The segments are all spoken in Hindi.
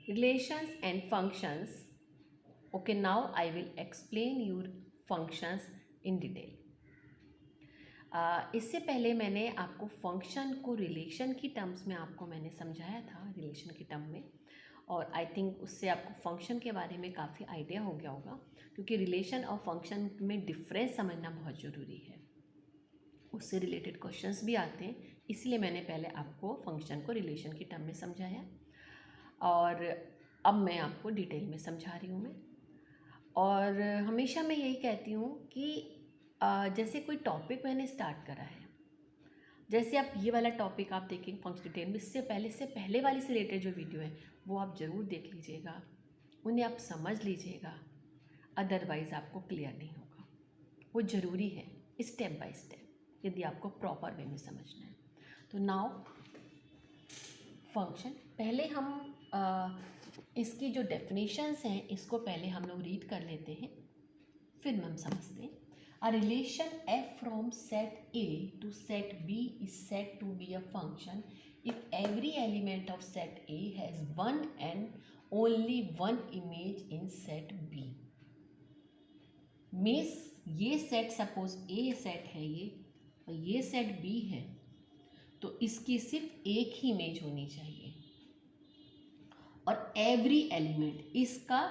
relations and functions. Okay, now I will explain your functions in detail. इससे पहले मैंने आपको फंक्शन को रिलेशन की टर्म्स में आपको मैंने समझाया था, रिलेशन की टर्म में, और आई थिंक उससे आपको फंक्शन के बारे में काफ़ी आइडिया हो गया होगा, क्योंकि रिलेशन और फंक्शन में डिफरेंस समझना बहुत ज़रूरी है, उससे रिलेटेड क्वेश्चंस भी आते हैं, इसलिए मैंने पहले आपको फंक्शन को रिलेशन की टर्म में समझाया और अब मैं आपको डिटेल में समझा रही हूँ मैं। और हमेशा मैं यही कहती हूँ कि जैसे कोई टॉपिक मैंने स्टार्ट करा है, जैसे आप ये वाला टॉपिक आप देखेंगे फंक्शन डिटेल में, इससे पहले वाली से रिलेटेड जो वीडियो है वो आप ज़रूर देख लीजिएगा, उन्हें आप समझ लीजिएगा, अदरवाइज़ आपको क्लियर नहीं होगा। वो ज़रूरी है स्टेप बाय स्टेप, यदि आपको प्रॉपर वे में समझना है। तो नाउ फंक्शन, पहले हम इसकी जो डेफिनेशंस हैं इसको पहले हम लोग रीड कर लेते हैं, फिर हम समझते हैं। A relation f from set A to set B is said to be a function if every element of set A has one and only one image in set B. में ये सेट, सपोज A सेट है ये और ये सेट B है, तो इसकी सिर्फ एक ही इमेज होनी चाहिए और एवरी एलिमेंट, इसका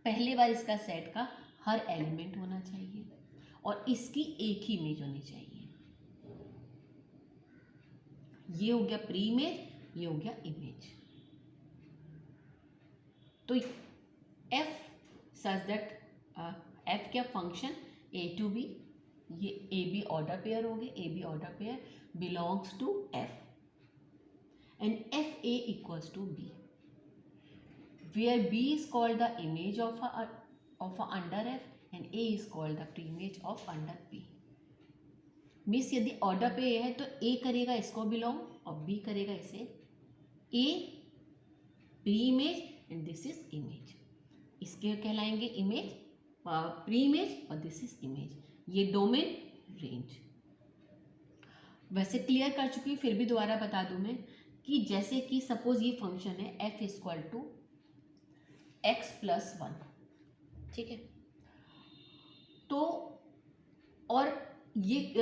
पहले बार इसका सेट का हर एलिमेंट होना चाहिए और इसकी एक ही इमेज होनी चाहिए। ये हो गया प्री इमेज, ये हो गया इमेज। तो एफ सच दैट एफ क्या फंक्शन ए टू बी, ये ए बी ऑर्डर पेयर हो गए, A B order pair belongs to F and F A equals to B, where B is called the image of a under F and A is called the preimage of under P. Means यदि ऑर्डर पे A है तो A करेगा इसको बिलोंग और B करेगा इसे, A pre image and this is image, इसके कहलाएंगे इमेज प्री इमेज और दिस इज इमेज। ये डोमेन रेंज वैसे क्लियर कर चुकी हूँ, फिर भी दोबारा बता दूँ मैं कि जैसे कि सपोज ये फंक्शन है f equal to x plus 1, ठीक है, तो और ये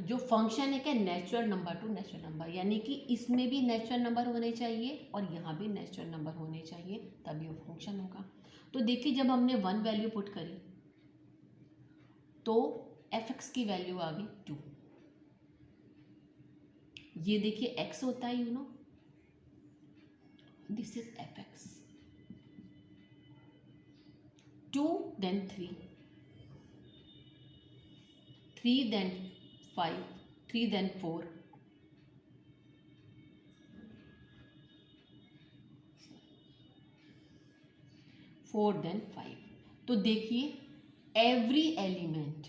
जो फंक्शन है क्या natural number two natural number, यानी कि इसमें भी नेचुरल नंबर होने चाहिए और यहाँ भी नेचुरल नंबर होने चाहिए, तभी वो फंक्शन होगा। तो देखिए जब हमने 1 वैल्यू पुट करी तो fx की वैल्यू आ गई 2, ये देखिए x होता है, you know this is fx, 2 then 3, 3 then 5, 3 then 4, 4 then 5। तो देखिए एवरी एलिमेंट,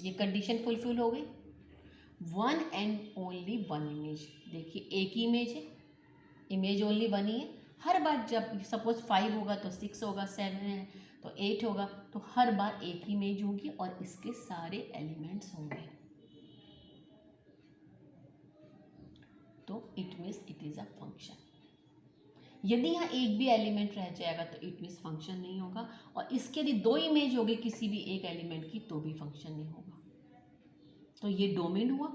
ये कंडीशन फुलफिल हो गई, 1 and only 1 इमेज, देखिए एक ही इमेज है, इमेज ओनली 1 ही है। हर बार जब सपोज 5 होगा तो 6 होगा, 7 है तो 8 होगा, तो हर बार एक ही इमेज होगी और इसके सारे एलिमेंट्स होंगे, तो it means it is a function. यदि यहाँ एक भी एलिमेंट रह जाएगा तो इट मीन्स फंक्शन नहीं होगा, और इसके यदि 2 इमेज होगी किसी भी एक एलिमेंट की तो भी फंक्शन नहीं होगा। तो ये डोमेन हुआ,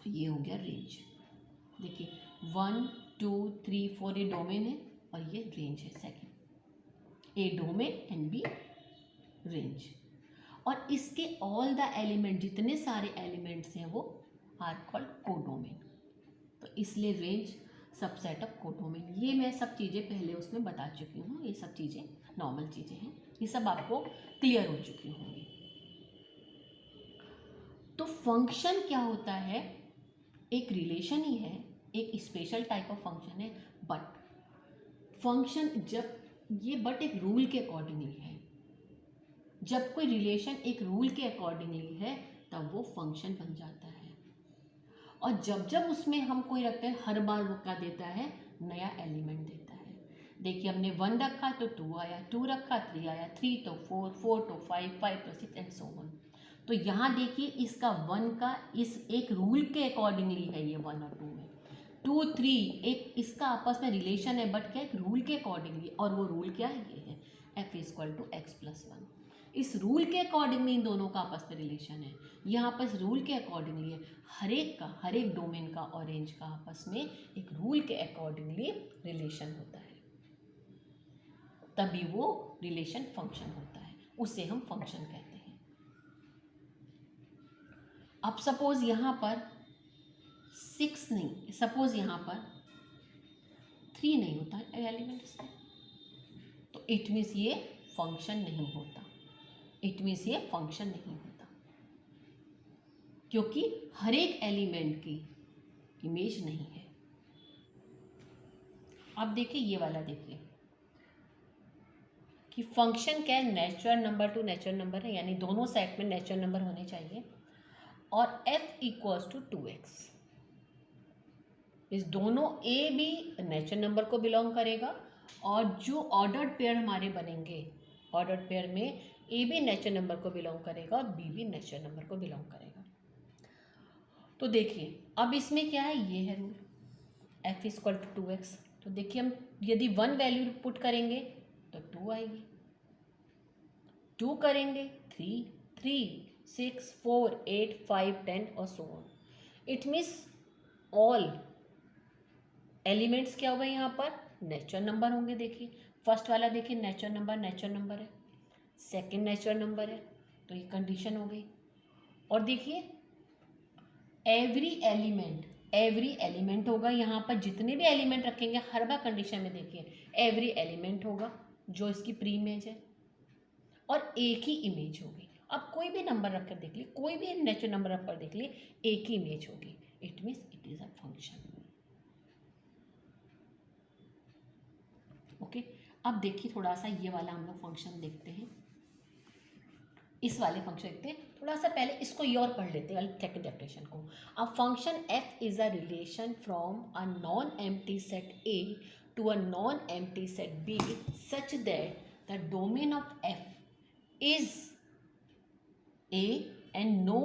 ये हो गया रेंज। देखिए 1 2 3 4 ये डोमेन है और ये रेंज है second, A domain and B range, और इसके ऑल द एलिमेंट, जितने सारे एलिमेंट्स हैं वो आर कॉल्ड कोडोमेन, तो इसलिए रेंज सबसेट ऑफ कोडोमेन। ये मैं सब चीज़ें पहले उसमें बता चुकी हूँ, ये सब चीज़ें नॉर्मल चीज़ें हैं, ये सब आपको क्लियर हो चुकी होंगी। तो फंक्शन क्या होता है, एक रिलेशन ही है, एक स्पेशल टाइप ऑफ फंक्शन है, बट फंक्शन जब ये बट एक रूल के अकॉर्डिंगली है, जब कोई रिलेशन एक रूल के अकॉर्डिंगली है तब वो फंक्शन बन जाता है, और जब जब उसमें हम कोई रखते हैं हर बार वो क्या देता है, नया एलिमेंट देता है। देखिए हमने 1 रखा तो 2 आया, 2 रखा 3 आया, 3 तो 4, 4 तो 5, 5 तो 6 एंड सो ऑन। तो यहाँ देखिए इसका 1 का इस एक रूल के अकॉर्डिंगली है ये 1 और 2 में, 2 3 एक इसका आपस में रिलेशन है, बट क्या एक रूल के अकॉर्डिंगली, और वो रूल क्या है, ये है f equal to X plus one. इस रूल के अकॉर्डिंगली इन दोनों का आपस में रिलेशन है। यहाँ पर रूल के अकॉर्डिंगली है, हर एक डोमेन का और रेंज का आपस में एक रूल के अकॉर्डिंगली रिलेशन होता है, तभी वो रिलेशन फंक्शन होता है, उसे हम फंक्शन कहते हैं। अब सपोज यहाँ पर 6 नहीं, सपोज यहाँ पर 3 नहीं होता है एलिमेंट इसमें, तो इट मीन्स ये फंक्शन नहीं होता, इट मीन्स ये फंक्शन नहीं होता, क्योंकि हर एक एलिमेंट की इमेज नहीं है। अब देखिए ये वाला, देखिए कि फंक्शन क्या है, natural number two natural number है, यानी दोनों सेट में नेचुरल नंबर होने चाहिए, और f इक्वल्स टू 2x। इस दोनों a भी नेचुरल नंबर को बिलोंग करेगा, और जो ऑर्डर्ड पेयर हमारे बनेंगे, ऑर्डर्ड पेयर में a भी नेचुरल नंबर को बिलोंग करेगा और b भी नेचुरल नंबर को बिलोंग करेगा। तो देखिए अब इसमें क्या है, ये है rule f equal to 2x। तो देखिए हम यदि 1 वैल्यू पुट करेंगे तो 2 आएगी, 2 करेंगे 3, 3 6 4 8 5 10 और so on. It means all elements क्या होगा, यहाँ पर नेचुरल नंबर होंगे। देखिए फर्स्ट वाला देखिए नेचुरल नंबर है, सेकंड नेचुरल नंबर है, तो ये कंडीशन हो गई। और देखिए एवरी एलिमेंट होगा, यहाँ पर जितने भी एलिमेंट रखेंगे हर बार कंडीशन में देखिए एवरी एलिमेंट होगा जो इसकी प्री इमेज है, और एक ही इमेज होगी। अब कोई भी नंबर रखकर देख ली, कोई भी नेचुरल नंबर रखकर देख ली, एक ही इमेज होगी, it means it is a function. Okay, अब देखिए थोड़ा सा ये वाला हम लोग फंक्शन देखते हैं, इस वाले फंक्शन देखते हैं। थोड़ा सा पहले इसको ये और पढ़ लेते हैं, सेकंड डेफिनेशन को। A function f is a relation from a non empty set A to a non empty set B such that the domain of f is A and no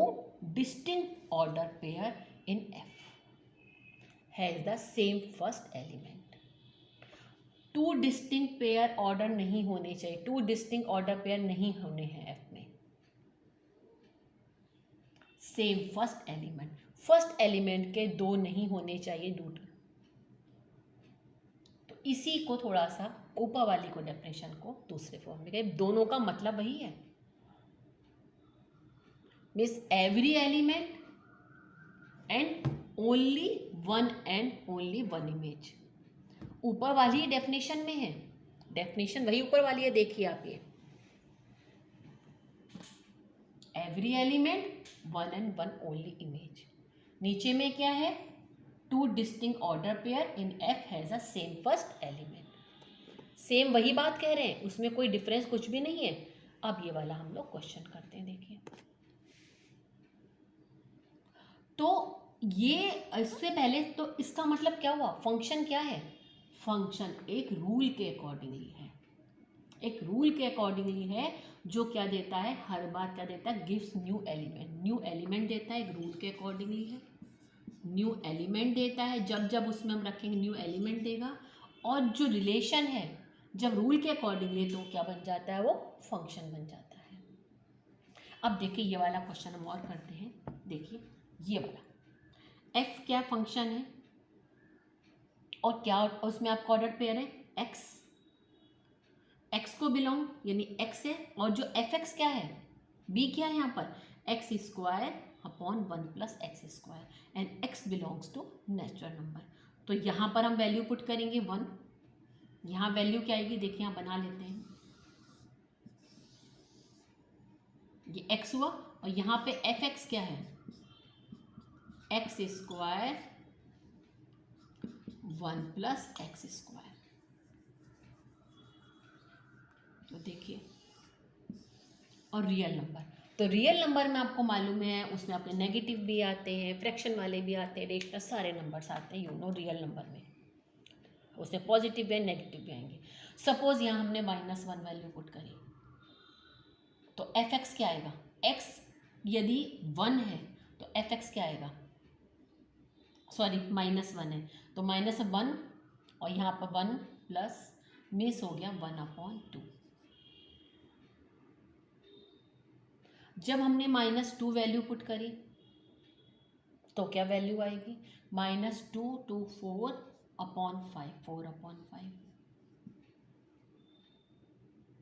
distinct order pair in F has the same first element। 2 distinct pair order नहीं होने चाहिए, 2 distinct order pair नहीं होने हैं F में। सेम फर्स्ट एलिमेंट के 2 नहीं होने चाहिए दूसरे। तो इसी को थोड़ा सा ऊपर वाली को डेफिनेशन को दूसरे फॉर्म में गए, दोनों का मतलब वही है, means every element and only one image. ऊपर वाली डेफिनेशन में है, डेफिनेशन वही ऊपर वाली है, देखिए आप ये every element one and one only image. नीचे में क्या है, 2 distinct order pair in F has a same first element. Same वही बात कह रहे हैं, उसमें कोई डिफरेंस कुछ भी नहीं है। अब ये वाला हम लोग क्वेश्चन करते हैं, देखिए। तो ये इससे पहले तो इसका मतलब क्या हुआ, फंक्शन क्या है, फंक्शन एक रूल के अकॉर्डिंगली है, एक रूल के अकॉर्डिंगली है, जो क्या देता है, हर बार क्या देता है, गिव्स न्यू एलिमेंट देता है, एक रूल के अकॉर्डिंगली है, न्यू एलिमेंट देता है, जब जब उसमें हम रखेंगे न्यू एलिमेंट देगा, और जो रिलेशन है जब रूल के अकॉर्डिंगली, तो क्या बन जाता है, वो फंक्शन बन जाता है। अब देखिए ये वाला क्वेश्चन हम और करते हैं, देखिए ये वाला f क्या फंक्शन है, और क्या उसमें आपका ऑर्डर पेयर है x को बिलोंग, यानी x है, और जो fx क्या है, b क्या है यहाँ पर, x square upon 1 plus X square, and x belongs to natural number. तो यहाँ पर हम वैल्यू पुट करेंगे 1, यहाँ वैल्यू क्या आएगी, देखिए यहाँ बना लेते हैं, ये x हुआ, और यहाँ पे fx क्या है, x square 1 plus X square. तो देखिए, और रियल नंबर, तो रियल नंबर में आपको मालूम है उसमें आपके नेगेटिव भी आते हैं, फ्रैक्शन वाले भी आते हैं, रेशनल सारे नंबर्स आते हैं, रियल नंबर में उसमें पॉजिटिव भी नेगेटिव भी आएंगे। सपोज यहाँ हमने -1 वैल्यू पुट करी, तो एफ एक्स क्या आएगा, एक्स यदि 1 है तो एफ एक्स क्या आएगा, सॉरी -1 है, तो -1 और यहाँ पर 1 प्लस मिस हो गया 1/2। जब हमने -2 वैल्यू पुट करी तो क्या वैल्यू आएगी, -2 to 4/5, 4/5।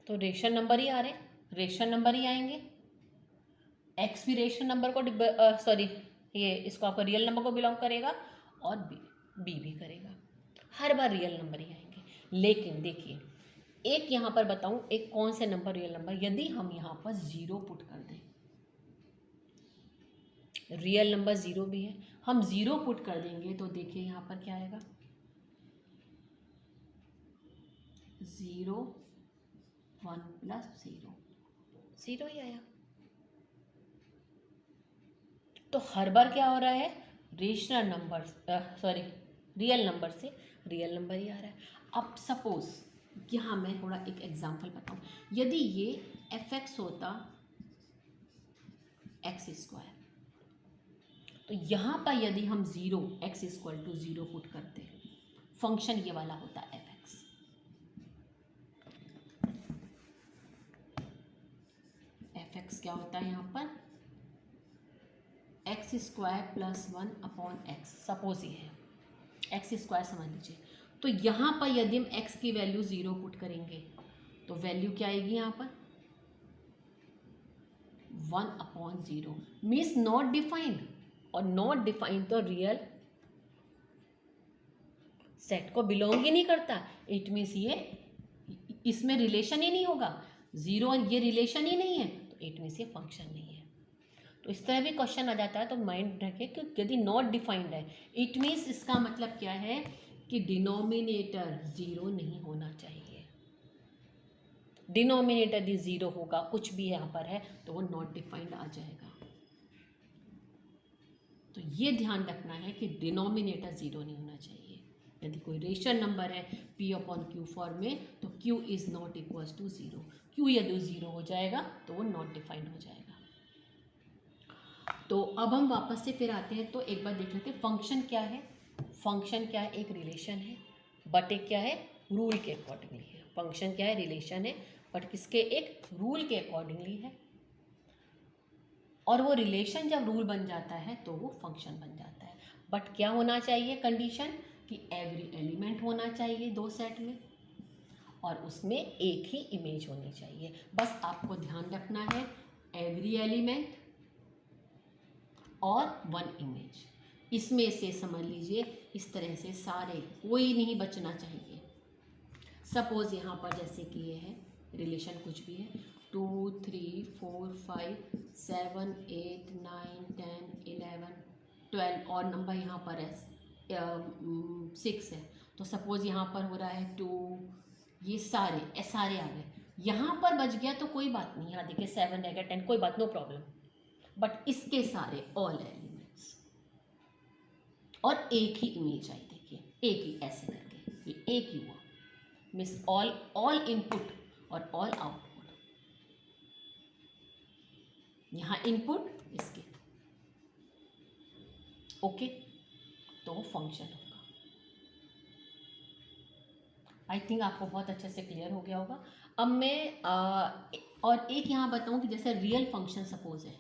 तो रेशन नंबर ही आ रहे, रेशन नंबर ही आएंगे। एक्स भी रेशन नंबर को सॉरी ये इसको आपका रियल नंबर को बिलोंग करेगा और बी भी करेगा, हर बार रियल नंबर ही आएंगे। लेकिन देखिए एक यहाँ पर बताऊँ, एक कौन से नंबर रियल नंबर, यदि हम यहाँ पर 0 पुट कर दें, रियल नंबर 0 भी है, हम 0 पुट कर देंगे तो देखिए यहाँ पर क्या आएगा, 0 1 + 0, 0 ही आया। तो हर बार क्या हो रहा है, rational number sorry real number से रियल नंबर ही आ रहा है। अब सपोज यहाँ मैं थोड़ा एक एग्जांपल बताऊँ, यदि ये fx होता x², तो यहाँ पर यदि हम 0 x = 0 पुट करते, फंक्शन ये वाला होता fx। fx क्या होता है यहाँ पर, x² + 1/x, सपोज ये है x² समझ लीजिए। तो यहाँ पर यदि हम x की वैल्यू 0 पुट करेंगे तो वैल्यू क्या आएगी यहाँ पर, 1/0, मीन्स नॉट डिफाइंड, और नॉट डिफाइंड तो रियल सेट को बिलोंग ही नहीं करता। इट मीन्स ये इसमें रिलेशन ही नहीं होगा, 0 और ये रिलेशन ही नहीं है, तो इट मीन्स ये फंक्शन नहीं है। तो इस तरह भी क्वेश्चन आ जाता है, तो माइंड रखे कि यदि नॉट डिफाइंड है, इट मीन्स इसका मतलब क्या है कि डिनोमिनेटर 0 नहीं होना चाहिए। डिनोमिनेटर यदि 0 होगा, कुछ भी यहाँ पर है, तो वो नॉट डिफाइंड आ जाएगा। तो ये ध्यान रखना है कि डिनोमिनेटर 0 नहीं होना चाहिए। यदि कोई रेशनल नंबर है P/Q फॉर्म में, तो Q is not equal to 0, Q यदि 0 हो जाएगा तो वो नॉट डिफाइंड हो जाएगा। तो अब हम वापस से फिर आते हैं, तो एक बार देख लेते हैं फंक्शन क्या है। फंक्शन क्या है, एक रिलेशन है, बट एक क्या है, रूल के अकॉर्डिंगली है। फंक्शन क्या है, रिलेशन है, बट किसके, एक रूल के अकॉर्डिंगली है। और वो रिलेशन जब रूल बन जाता है तो वो फंक्शन बन जाता है। बट क्या होना चाहिए कंडीशन, कि एवरी एलिमेंट होना चाहिए 2 सेट में, और उसमें एक ही इमेज होनी चाहिए। बस आपको ध्यान रखना है, एवरी एलिमेंट और 1 इमेज, इसमें से समझ लीजिए इस तरह से सारे, कोई नहीं बचना चाहिए। सपोज यहाँ पर जैसे कि ये है रिलेशन, कुछ भी है, 2 3 4 5 7 8 9 10 11 12 और नंबर यहाँ पर है 6 है। तो सपोज यहाँ पर हो रहा है 2, ये सारे आ गए। यहाँ पर बच गया तो कोई बात नहीं, यहाँ देखिए 7 रहेगा 10, कोई बात, नो प्रॉब्लम। बट इसके सारे ऑल एलिमेंट्स और एक ही इमेज आई, देखिए एक ही ऐसे करके, ये एक ही हुआ, मीन्स ऑल इनपुट और ऑल आउटपुट। यहाँ इनपुट इसके, ओके, तो वो फंक्शन होगा। आई थिंक आपको बहुत अच्छे से क्लियर हो गया होगा। अब मैं और एक यहाँ बताऊँ कि जैसे रियल फंक्शन सपोज है,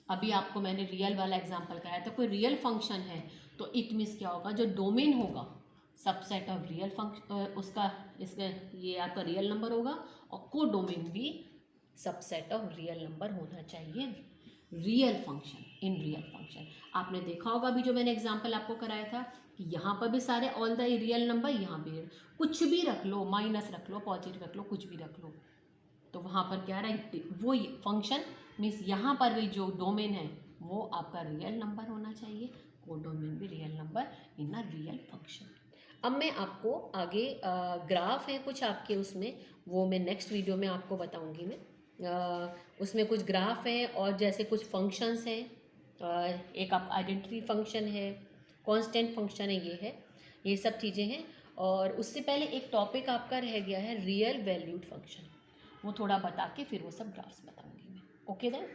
अभी आपको मैंने रियल वाला एग्जांपल कराया, तो कोई रियल फंक्शन है तो इट मीन्स क्या होगा, जो डोमेन होगा सबसेट ऑफ रियल फंक्शन, उसका इसका ये आपका रियल नंबर होगा, और को डोमेन भी सबसेट ऑफ रियल नंबर होना चाहिए। Real function, in real function आपने देखा होगा अभी जो मैंने एग्जांपल आपको कराया था कि यहाँ पर भी सारे ऑल द रियल नंबर, यहाँ भी कुछ भी रख लो, माइनस रख लो, पॉजिटिव रख लो, कुछ भी रख लो, तो वहाँ पर क्या रहा है, वो फंक्शन मीन्स यहाँ पर भी जो डोमेन है वो आपका रियल नंबर होना चाहिए, को डोमेन भी real number in a real function. अब मैं आपको आगे ग्राफ है कुछ आपके उसमें, वो मैं नेक्स्ट वीडियो में आपको बताऊंगी मैं। उसमें कुछ ग्राफ हैं और जैसे कुछ फंक्शंस हैं, एक आप आइडेंटिटी फंक्शन है, कांस्टेंट फंक्शन है, ये है, ये सब चीज़ें हैं। और उससे पहले एक टॉपिक आपका रह गया है रियल वैल्यूड फंक्शन, वो थोड़ा बता के फिर वो सब ग्राफ्स बताऊंगी मैं। Okay then.